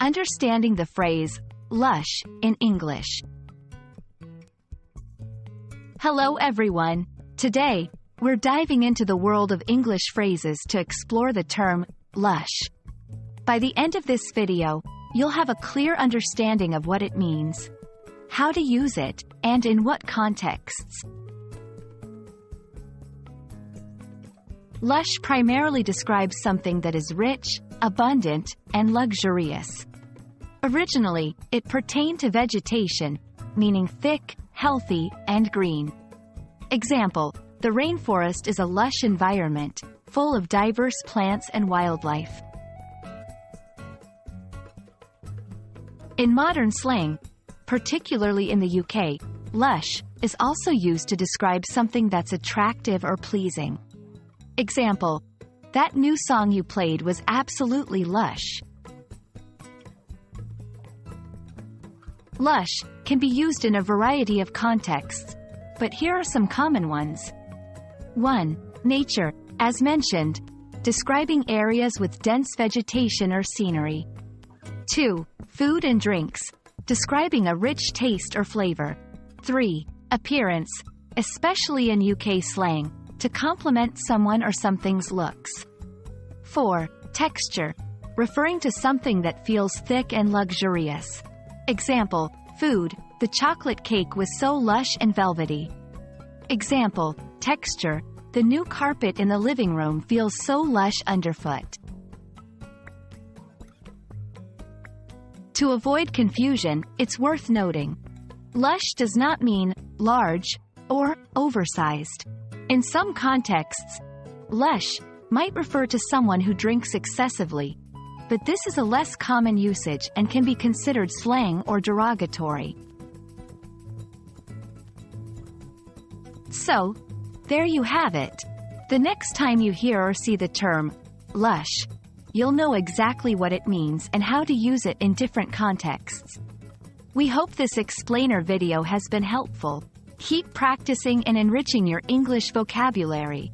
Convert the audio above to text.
Understanding the phrase, lush, in English. Hello everyone. Today, we're diving into the world of English phrases to explore the term, lush. By the end of this video, you'll have a clear understanding of what it means, how to use it, and in what contexts. Lush primarily describes something that is rich, abundant, and luxurious. Originally, it pertained to vegetation, meaning thick, healthy, and green. Example: the rainforest is a lush environment, full of diverse plants and wildlife. In modern slang, particularly in the UK, lush is also used to describe something that's attractive or pleasing. Example: that new song you played was absolutely lush. Lush can be used in a variety of contexts, but here are some common ones. 1. Nature, as mentioned, describing areas with dense vegetation or scenery. 2. Food and drinks, describing a rich taste or flavor. 3. Appearance, especially in UK slang, to compliment someone or something's looks. 4. Texture, referring to something that feels thick and luxurious. Example: food, the chocolate cake was so lush and velvety. Example: texture, the new carpet in the living room feels so lush underfoot. To avoid confusion, it's worth noting, lush does not mean large or oversized. In some contexts, lush might refer to someone who drinks excessively, but this is a less common usage and can be considered slang or derogatory. So, there you have it. The next time you hear or see the term, lush, you'll know exactly what it means and how to use it in different contexts. We hope this explainer video has been helpful. Keep practicing and enriching your English vocabulary.